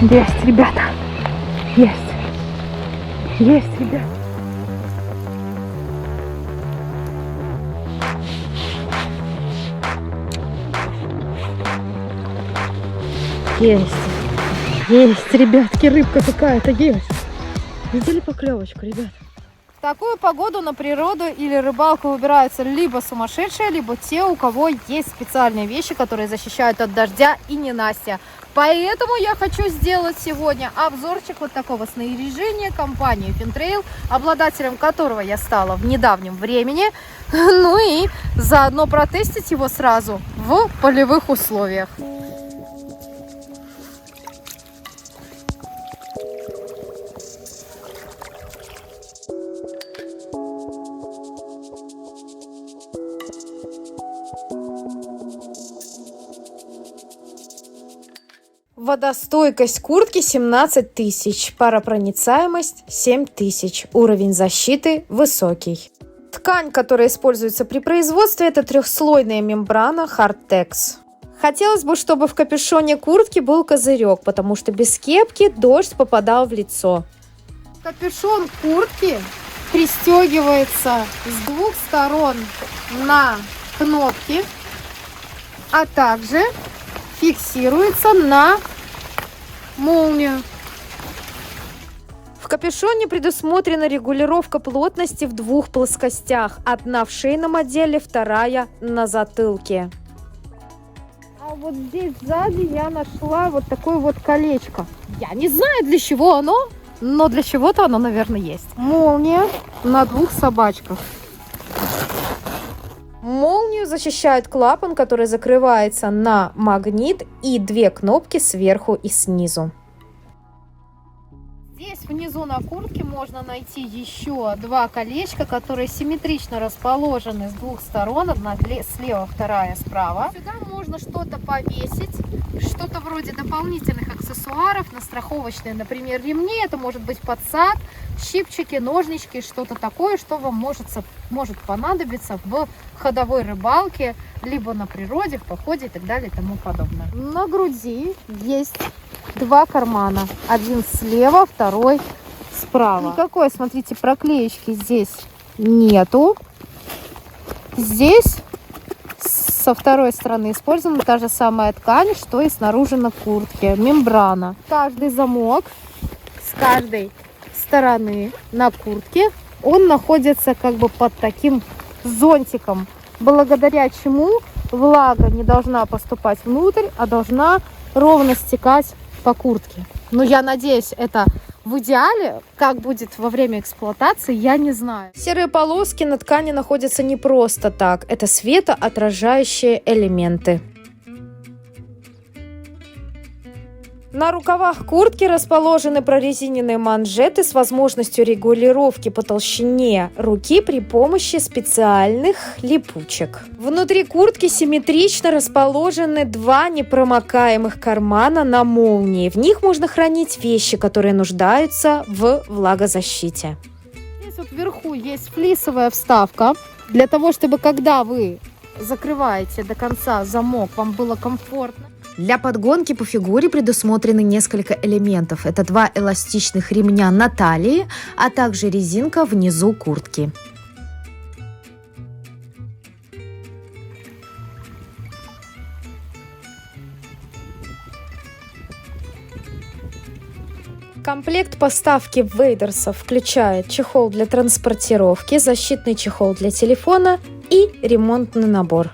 Есть, ребята. Есть. Есть, ребята. Есть. Есть, ребятки, рыбка какая-то есть. Видели поклевочку, ребят? В такую погоду на природу или рыбалку выбираются либо сумасшедшие, либо те, у кого есть специальные вещи, которые защищают от дождя и ненастья. Поэтому я хочу сделать сегодня обзорчик вот такого снаряжения компании Fintrail, обладателем которого я стала в недавнем времени. Ну и заодно протестить его сразу в полевых условиях. Водостойкость куртки 17 тысяч, паропроницаемость 7 тысяч, уровень защиты высокий. Ткань, которая используется при производстве, это трехслойная мембрана Hardtex. Хотелось бы, чтобы в капюшоне куртки был козырек, потому что без кепки дождь попадал в лицо. Капюшон куртки пристегивается с двух сторон на кнопки, а также фиксируется на молнию. В капюшоне предусмотрена регулировка плотности в двух плоскостях. Одна в шейном отделе, вторая на затылке. А вот здесь сзади я нашла вот такое вот колечко. Я не знаю, для чего оно, но для чего-то оно, наверное, есть. Молния на двух собачках. Молнию защищает клапан, который закрывается на магнит, и две кнопки сверху и снизу. Здесь внизу на куртке можно найти еще два колечка, которые симметрично расположены с двух сторон. Одна слева, вторая справа. Сюда можно что-то повесить, что-то вроде дополнительных аксессуаров на страховочные, например, ремни. Это может быть подсад, щипчики, ножнички, что-то такое, что вам может понадобиться в ходовой рыбалке, либо на природе, в походе и так далее и тому подобное. На груди есть два кармана. Один слева, второй справа. Никакой, смотрите, проклеечки здесь нету. Здесь со второй стороны использована та же самая ткань, что и снаружи на куртке. Мембрана. Каждый замок с каждой стороны на куртке, он находится как бы под таким зонтиком, благодаря чему влага не должна поступать внутрь, а должна ровно стекать по куртке. Но я надеюсь, это в идеале, как будет во время эксплуатации, я не знаю. Серые полоски на ткани находятся не просто так. Это светоотражающие элементы. На рукавах куртки расположены прорезиненные манжеты с возможностью регулировки по толщине руки при помощи специальных липучек. Внутри куртки симметрично расположены два непромокаемых кармана на молнии. В них можно хранить вещи, которые нуждаются в влагозащите. Здесь вот вверху есть флисовая вставка, для того, чтобы когда вы закрываете до конца замок, вам было комфортно. Для подгонки по фигуре предусмотрены несколько элементов. Это два эластичных ремня на талии, а также резинка внизу куртки. Комплект поставки вейдерсов включает чехол для транспортировки, защитный чехол для телефона и ремонтный набор.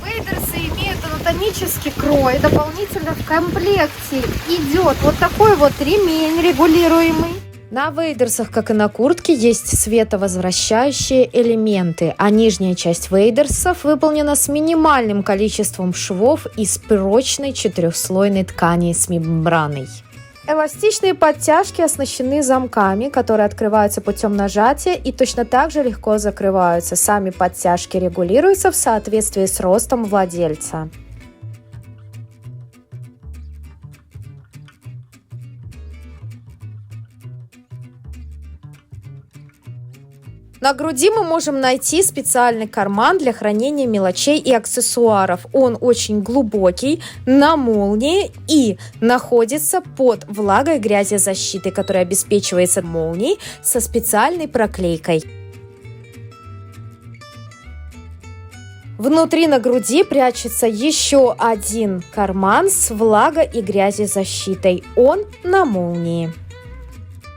Вейдерсы имеют анатомический крой. Дополнительно в комплекте идет вот такой вот ремень регулируемый. На вейдерсах, как и на куртке, есть световозвращающие элементы, а нижняя часть вейдерсов выполнена с минимальным количеством швов из прочной четырехслойной ткани с мембраной. Эластичные подтяжки оснащены замками, которые открываются путем нажатия и точно так же легко закрываются. Сами подтяжки регулируются в соответствии с ростом владельца. На груди мы можем найти специальный карман для хранения мелочей и аксессуаров. Он очень глубокий, на молнии и находится под влагой грязезащитой, которая обеспечивается молнией со специальной проклейкой. Внутри на груди прячется еще один карман с влага- и грязезащитой. Он на молнии.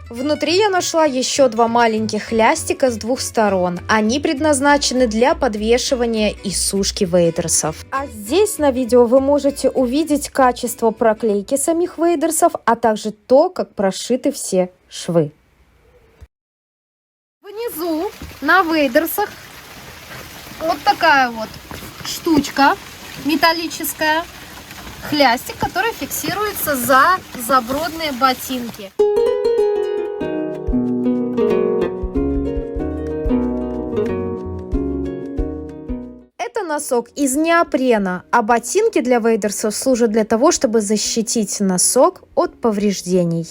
Внутри я нашла еще два маленьких лястика с двух сторон. Они предназначены для подвешивания и сушки вейдерсов. А здесь на видео вы можете увидеть качество проклейки самих вейдерсов, а также то, как прошиты все швы. Внизу на вейдерсах вот такая вот штучка металлическая, хлястик, который фиксируется за забродные ботинки. Это носок из неопрена, а ботинки для вейдерсов служат для того, чтобы защитить носок от повреждений.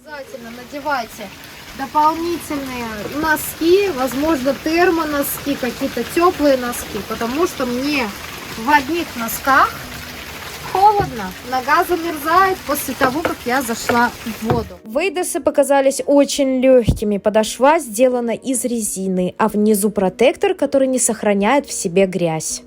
Обязательно надевайте дополнительные носки, возможно, термоноски, какие-то теплые носки, потому что мне в одних носках холодно, нога замерзает после того, как я зашла в воду. Вейдерсы показались очень легкими, подошва сделана из резины, а внизу протектор, который не сохраняет в себе грязь.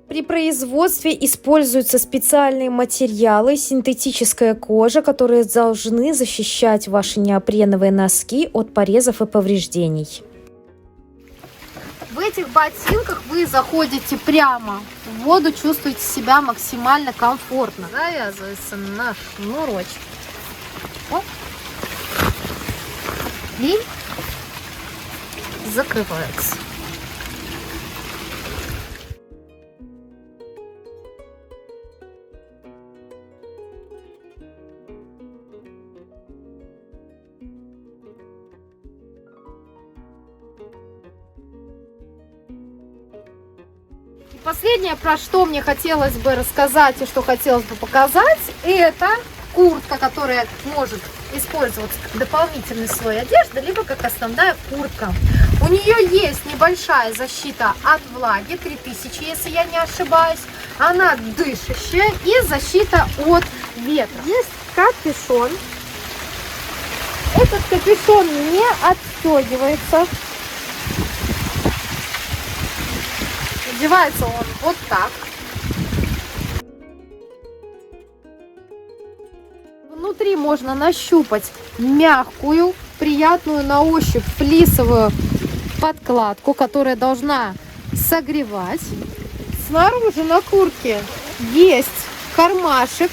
При производстве используются специальные материалы, синтетическая кожа, которые должны защищать ваши неопреновые носки от порезов и повреждений. В этих ботинках вы заходите прямо в воду, чувствуете себя максимально комфортно. Завязывается наш шнурочек. Оп. И закрывается. Последнее, про что мне хотелось бы рассказать и что хотелось бы показать, это куртка, которая может использоваться как дополнительный слой одежды, либо как основная куртка. У нее есть небольшая защита от влаги, 3000, если я не ошибаюсь. Она дышащая и защита от ветра. Есть капюшон. Этот капюшон не отстегивается. Одевается он вот так. Внутри можно нащупать мягкую, приятную на ощупь флисовую подкладку, которая должна согревать. Снаружи на куртке есть кармашек,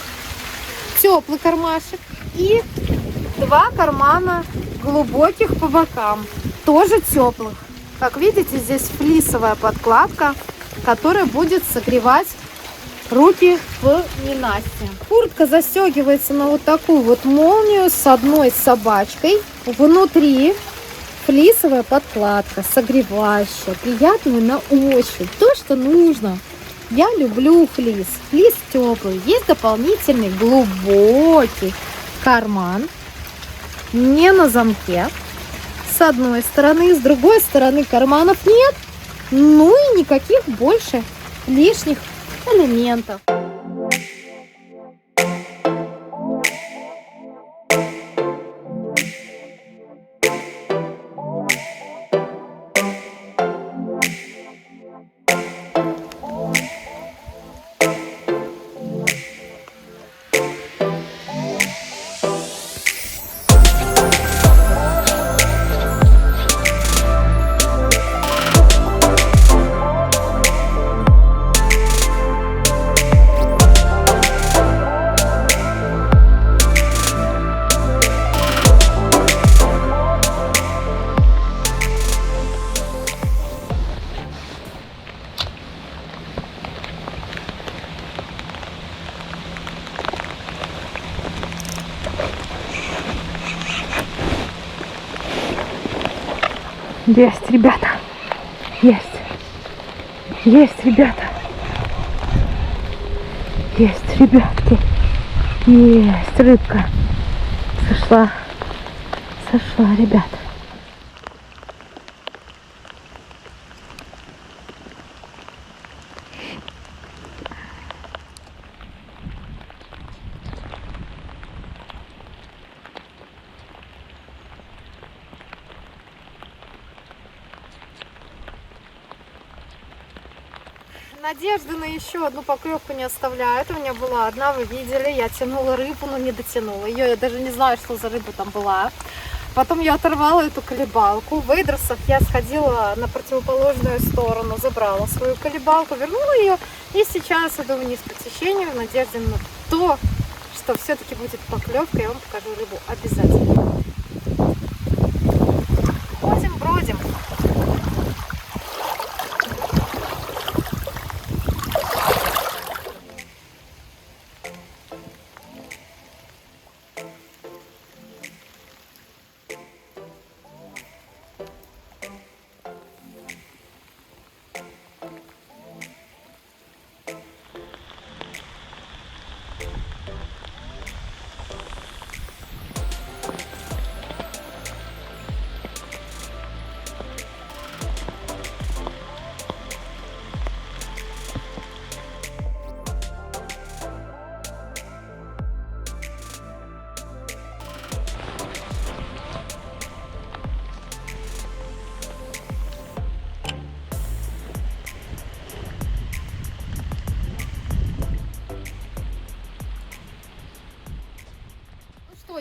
теплый кармашек и два кармана глубоких по бокам, тоже теплых. Как видите, здесь флисовая подкладка, которая будет согревать руки в ненастье. Куртка застегивается на вот такую вот молнию с одной собачкой. Внутри флисовая подкладка, согревающая, приятная на ощупь. То, что нужно. Я люблю флис. Флис теплый. Есть дополнительный глубокий карман. Не на замке. С одной стороны, с другой стороны карманов нет. Ну и никаких больше лишних элементов. Есть, ребята. Есть. Есть, ребята. Есть, ребятки. Есть, рыбка. Сошла. Сошла, ребята. Надежды на еще одну поклевку не оставляют. У меня была одна, вы видели, я тянула рыбу, но не дотянула ее. Я даже не знаю, что за рыба там была. Потом я оторвала эту колебалку. В Эйдерсах я сходила на противоположную сторону, забрала свою колебалку, вернула ее. И сейчас иду вниз по течению в надежде на то, что все-таки будет поклевка. Я вам покажу рыбу обязательно. Ходим, бродим.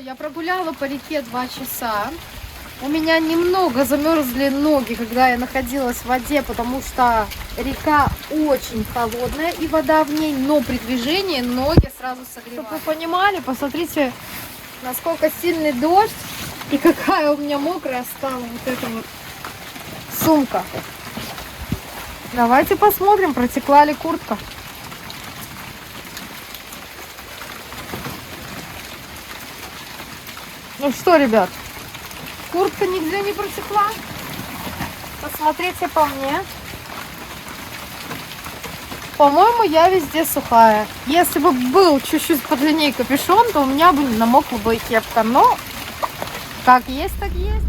Я прогуляла по реке 2 часа. У меня немного замерзли ноги, когда я находилась в воде, потому что река очень холодная и вода в ней, но при движении ноги сразу согревают. Чтобы вы понимали, посмотрите, насколько сильный дождь и какая у меня мокрая стала вот эта вот сумка. Давайте посмотрим, протекла ли куртка. Ну что, ребят, куртка нигде не протекла. Посмотрите по мне. По-моему, я везде сухая. Если бы был чуть-чуть подлиннее капюшон, то у меня бы намокла бы и кепка. Но как есть, так есть.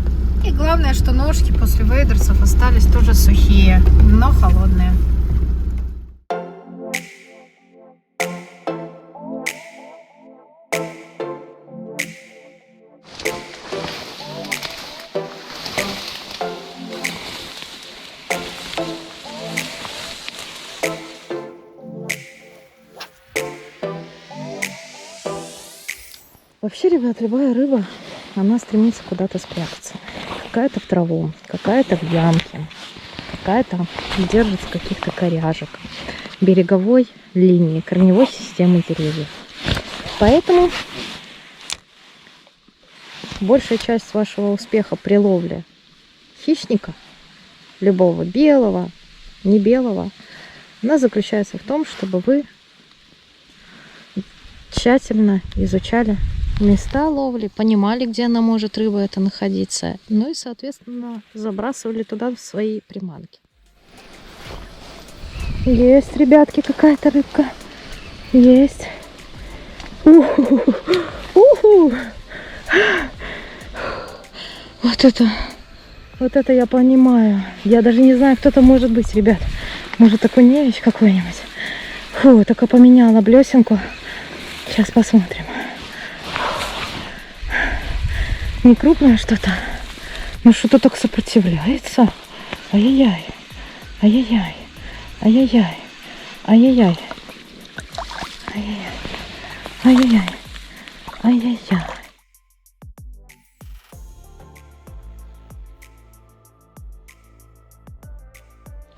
И главное, что ножки после вейдерсов остались тоже сухие, но холодные. Вообще, ребят, любая рыба, она стремится куда-то спрятаться. Какая-то в траву, какая-то в ямке, какая-то держится каких-то коряжек, береговой линии, корневой системы деревьев. Поэтому большая часть вашего успеха при ловле хищника, любого белого, не белого, она заключается в том, чтобы вы тщательно изучали места ловли, понимали, где она может, рыба эта, находиться, ну и, соответственно, забрасывали туда свои приманки. Есть, ребятки, какая-то рыбка. Есть. Уху. Вот это я понимаю. Я даже не знаю, кто это может быть, ребят. Может, окуневич какой-нибудь. Фу, только поменяла блесенку. Сейчас посмотрим. Не крупное что-то. Ну что-то так сопротивляется. Ай-яй-яй. Ай-яй-яй. Ай-яй-яй. Ай-яй-яй. Ай-яй-яй. Ай-яй-яй. Ай-яй-яй.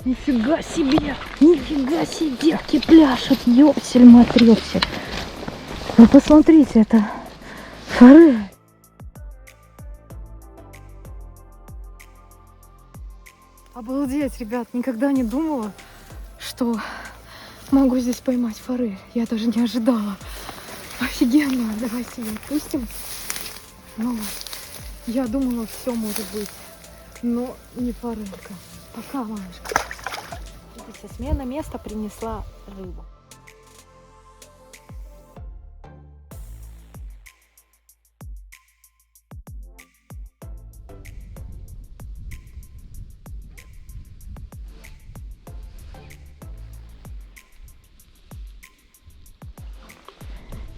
Нифига себе! Нифига себе! Пляшет, ёпсель-матрёпсель. Вы посмотрите, это форель. Обалдеть, ребят, никогда не думала, что могу здесь поймать форель. Я даже не ожидала. Офигенно. Давайте ее отпустим. Ну, я думала, все может быть, но не форелька. Пока, малышка. Видите, смена места принесла рыбу.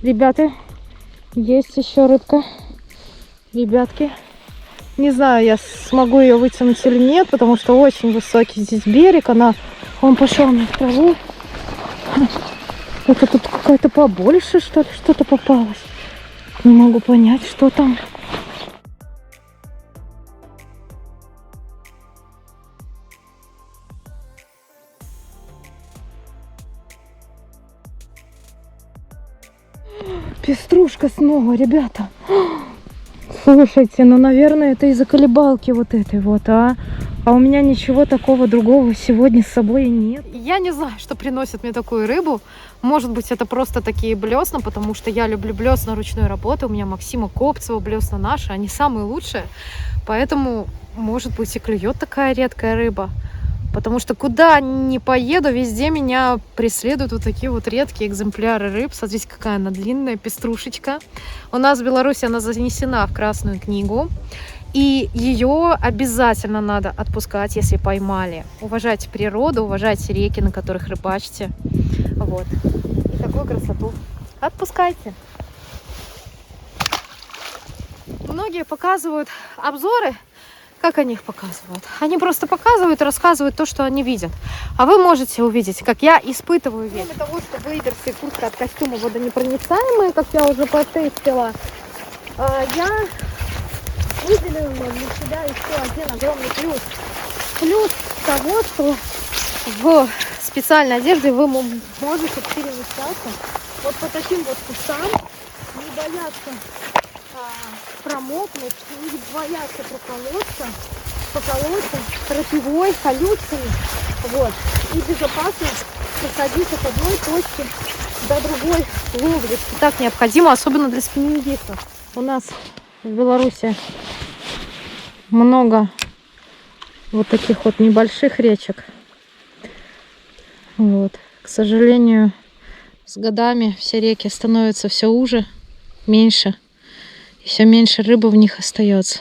Ребята, есть еще рыбка. Ребятки, не знаю, я смогу ее вытянуть или нет, потому что очень высокий здесь берег. Она Он пошел на траву. Это тут какая-то побольше, что ли, что-то попалось. Не могу понять, что там. Пеструшка снова, ребята. Слушайте, ну, наверное, это из-за колебалки вот этой вот, а у меня ничего такого другого сегодня с собой и нет. Я не знаю, что приносит мне такую рыбу. Может быть, это просто такие блесна, потому что я люблю блесна ручной работы. У меня Максима Копцева блесна наши, они самые лучшие. Поэтому, может быть, и клюет такая редкая рыба. Потому что куда ни поеду, везде меня преследуют вот такие вот редкие экземпляры рыб. Смотрите, какая она длинная, пеструшечка. У нас в Беларуси она занесена в Красную книгу. И ее обязательно надо отпускать, если поймали. Уважайте природу, уважайте реки, на которых рыбачите. Вот. И такую красоту отпускайте. Многие показывают обзоры. Как они их показывают? Они просто показывают и рассказывают то, что они видят. А вы можете увидеть, как я испытываю ветер. Кроме того, что вейдерсы и куртка от костюма водонепроницаемые, как я уже потестила, я выделила для себя еще один огромный плюс. Плюс того, что в специальной одежде вы можете перемещаться вот по таким вот кустам, не бояться промокнуть, не бояться поколоться крапивой, колючками, вот, и безопасно проходить от одной точки до другой ловли. Так необходимо, особенно для спиннингистов. У нас в Беларуси много вот таких вот небольших речек. Вот. К сожалению, с годами все реки становятся все уже, меньше. И все меньше рыбы в них остается.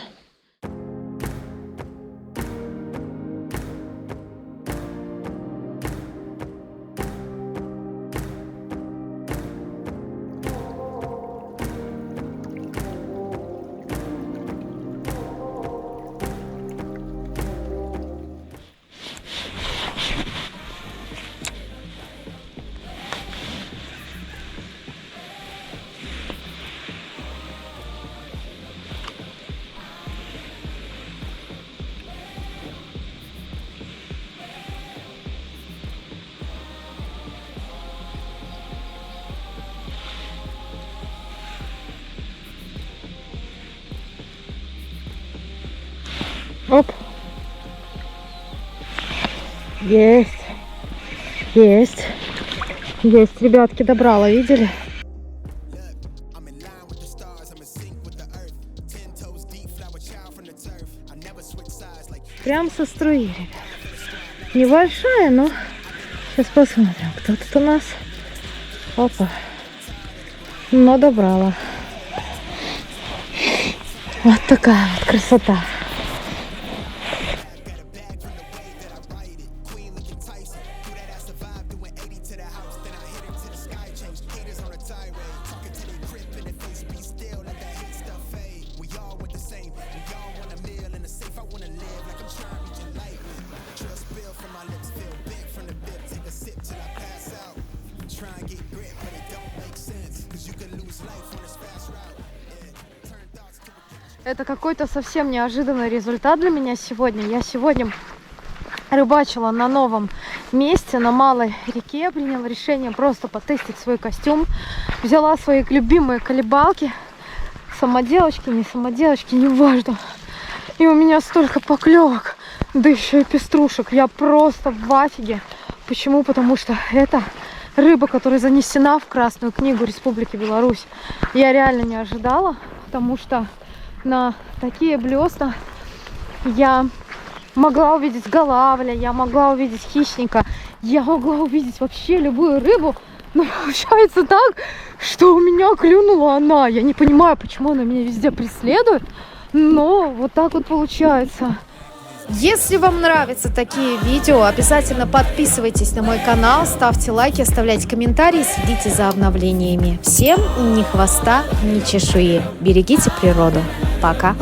Оп. Есть. Есть. Есть, ребятки, добрала, видели? Прям со струи, ребят. Небольшая, но сейчас посмотрим, кто тут у нас. Опа. Но добрала. Вот такая вот красота. Это какой-то совсем неожиданный результат для меня сегодня. Я сегодня рыбачила на новом месте, на малой реке. Приняла решение просто потестить свой костюм. Взяла свои любимые колебалки. Самоделочки, не самоделочки, неважно. И у меня столько поклевок, да еще и пеструшек. Я просто в афиге. Почему? Потому что это рыба, которая занесена в Красную книгу Республики Беларусь. Я реально не ожидала, потому что на такие блесна я могла увидеть голавля, я могла увидеть хищника, я могла увидеть вообще любую рыбу. Но получается так, что у меня клюнула она. Я не понимаю, почему она меня везде преследует, но вот так вот получается. Если вам нравятся такие видео, обязательно подписывайтесь на мой канал, ставьте лайки, оставляйте комментарии, следите за обновлениями. Всем ни хвоста, ни чешуи. Берегите природу. Пока.